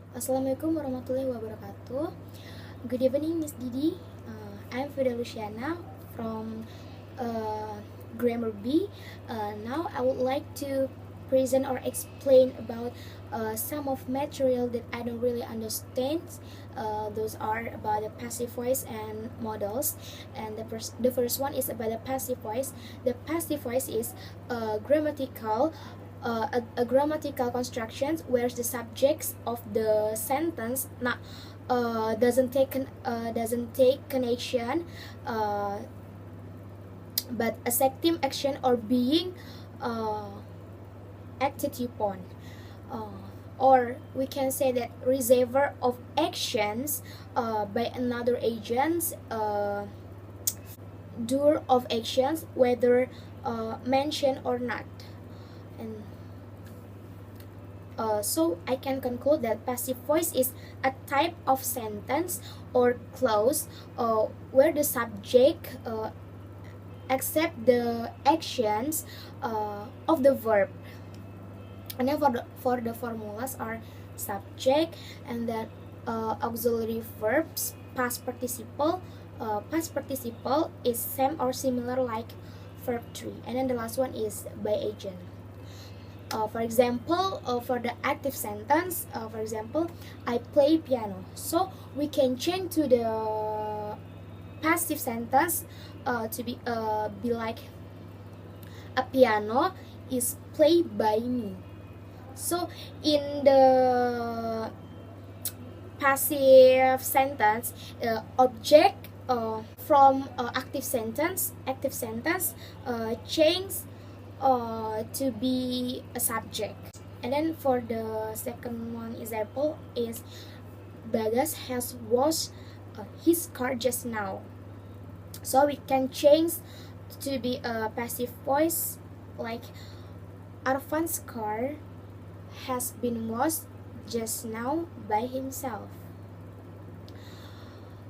Assalamualaikum warahmatullahi wabarakatuh. Good evening, Miss Didi. I'm Fida Luciana from Grammar B. Now I would like to present or explain about some of material that I don't really understand. Those are about the passive voice and modals. And the first one is about the passive voice. The passive voice is a grammatical constructions where the subjects of the sentence doesn't take connection, but accepting action or being uh, acted upon, or we can say that receiver of actions by another agents, doer of actions whether mentioned or not. And so I can conclude that passive voice is a type of sentence or clause where the subject accept the actions of the verb. And then for the formulas are subject, and then auxiliary verbs, past participle. Past participle is same or similar like verb 3, and then the last one is by agent. For example, for the active sentence, for example, I play piano. So we can change to the passive sentence to be like a piano is played by me. So in the passive sentence, object from active sentence change to be a subject. And then for the second one example is Bagas has washed his car just now. So we can change to be a passive voice like Arfan's car has been washed just now by himself.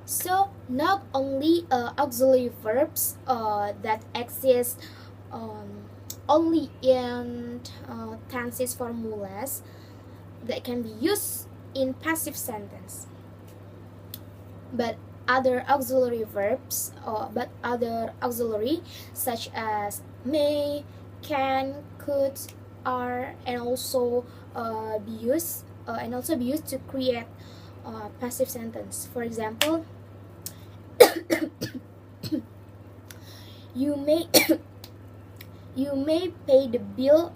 So not only auxiliary verbs that exist only in tenses formulas that can be used in passive sentence, but other auxiliary verbs such as may, can, could, are, and also be used to create passive sentence. For example, you may you may pay the bill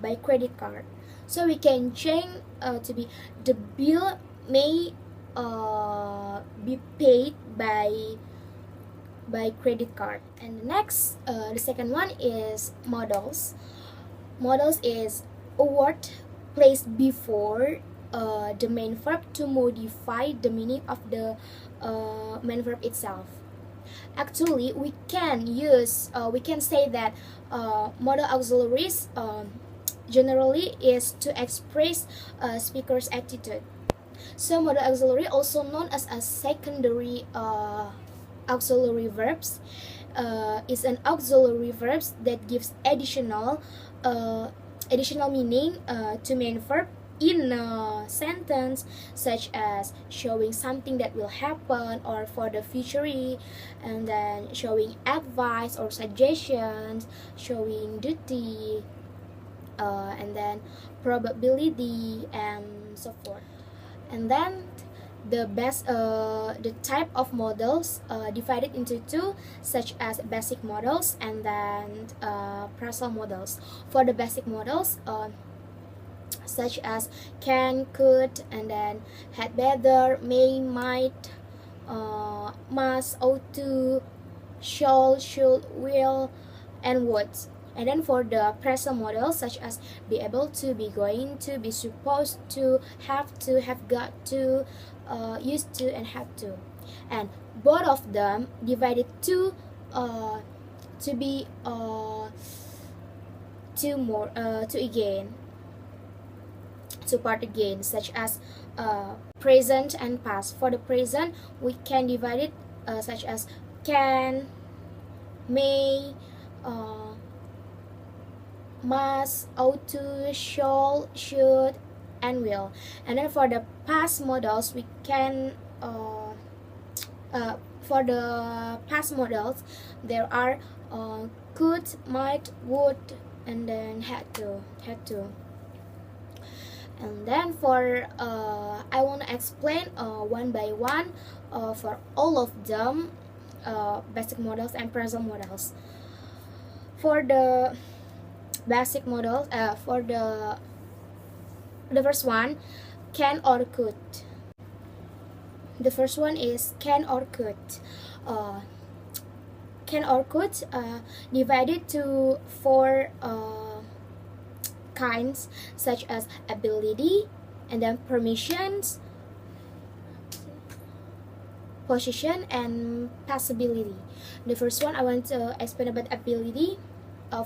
by credit card. So we can change to be the bill may be paid by credit card. And the second one is modals. Modals is a word placed before the main verb to modify the meaning of the main verb itself. Actually, we can say that modal auxiliaries generally is to express speaker's attitude. So modal auxiliary, also known as a secondary auxiliary verbs, is an auxiliary verbs that gives additional meaning to main verb in a sentence, such as showing something that will happen or for the future, and then showing advice or suggestions, showing duty, and then probability, and so forth. And then the type of modals divided into two, such as basic modals and then phrasal modals. For the basic modals, such as can, could, and then had better, may, might, must, ought to, shall, should, will, and would. And then for the phrasal models, such as be able to, be going to, be supposed to, have got to, used to, and have to. And both of them divided to be two part again, such as present and past. For the present, we can divide it such as can, may, must, ought to, shall, should, and will. And then for the past modals, we can for the past modals, there are could, might, would, and then had to. And then for I want to explain one by one for all of them, basic modals and phrasal modals. For the basic modals, for the first one, can or could. The first one is can or could. Can or could divided to four kinds, such as ability, and then permissions, position, and possibility. The first one I want to explain about ability.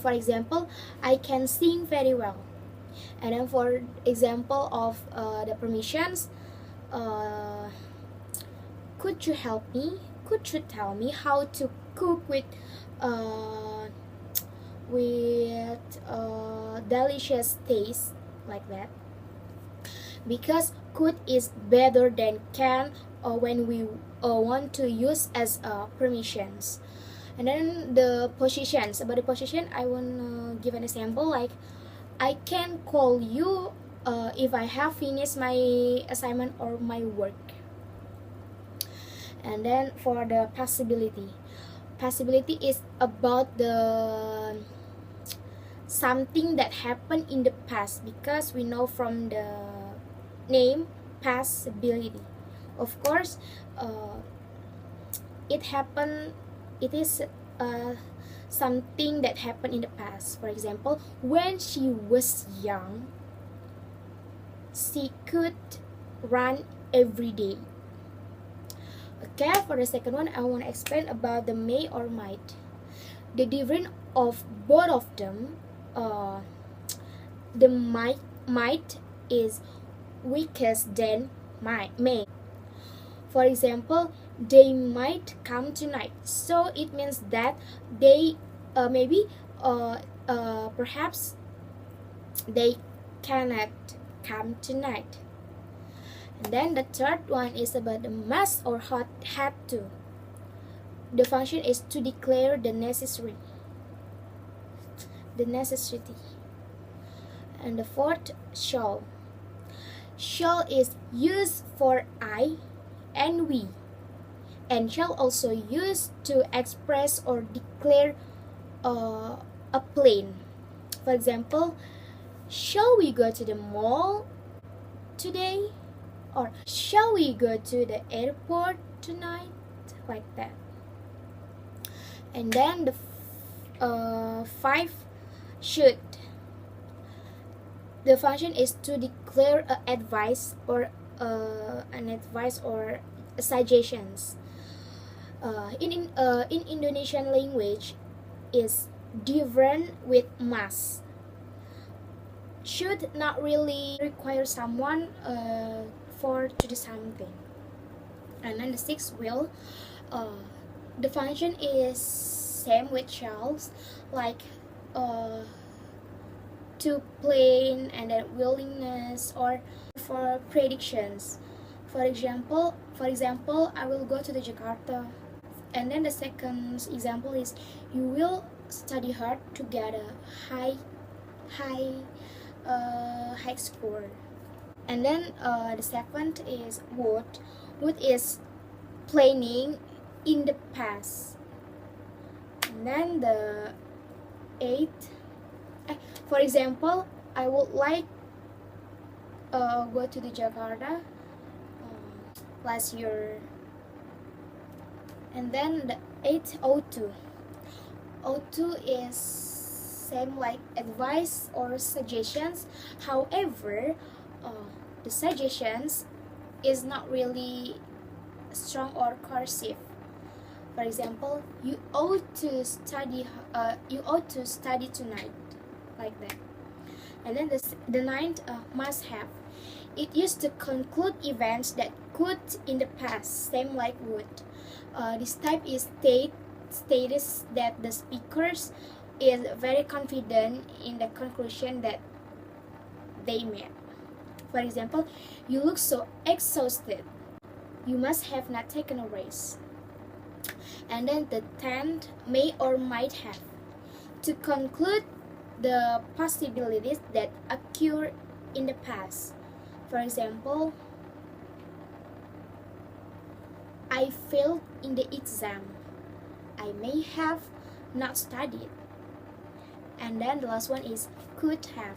For example, I can sing very well. And then for example of the permissions, could you help me? Could you tell me how to cook with delicious taste, like that? Because could is better than can when we want to use as permissions. And then the positions. About the position, I want to give an example, like I can call you if I have finished my assignment or my work. And then for the possibility is about the something that happened in the past, because we know from the name possibility. Of course, it is something that happened in the past. For example, when she was young, she could run every day. Okay, for the second one, I want to explain about the may or might. The difference of both of them, the might is weakest than may. For example, they might come tonight, so it means that they perhaps they cannot come tonight. And then the third one is about the must or had to. The function is to declare the necessity. And the fourth, shall. Shall is used for I and we, and shall also used to express or declare a plan. For example, shall we go to the mall today? Or shall we go to the airport tonight? Like that. And then the five, should. The function is to declare advice or suggestions. In Indonesian language, is different with must. Should not really require someone to do something. And then the sixth, will. The function is same with shalls, like to plan, and then willingness, or for predictions. For example, I will go to the Jakarta. And then the second example is you will study hard to get a high score. And then the seventh is would. Would is planning in the past. And then the eighth, for example, I would like go to the Jakarta last year. And then the eighth, O2. O2 is same like advice or suggestions. However, the suggestions is not really strong or cursive. For example, you ought to study tonight, like that. And then the ninth, must have. It used to conclude events that could in the past, same like would. This type is status that the speakers is very confident in the conclusion that they made. For example, you look so exhausted. You must have not taken a rest. And then the 10th, may or might have. To conclude the possibilities that occur in the past. For example, I failed in the exam. I may have not studied. And then the last one is could have.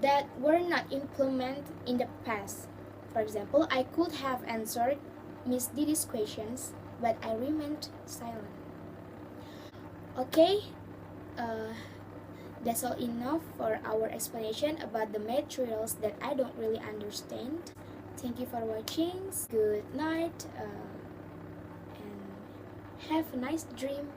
That were not implemented in the past. For example, I could have answered Miss Didi's questions, but I remained silent. Okay, that's all enough for our explanation about the materials that I don't really understand. Thank you for watching. Good night, and have a nice dream.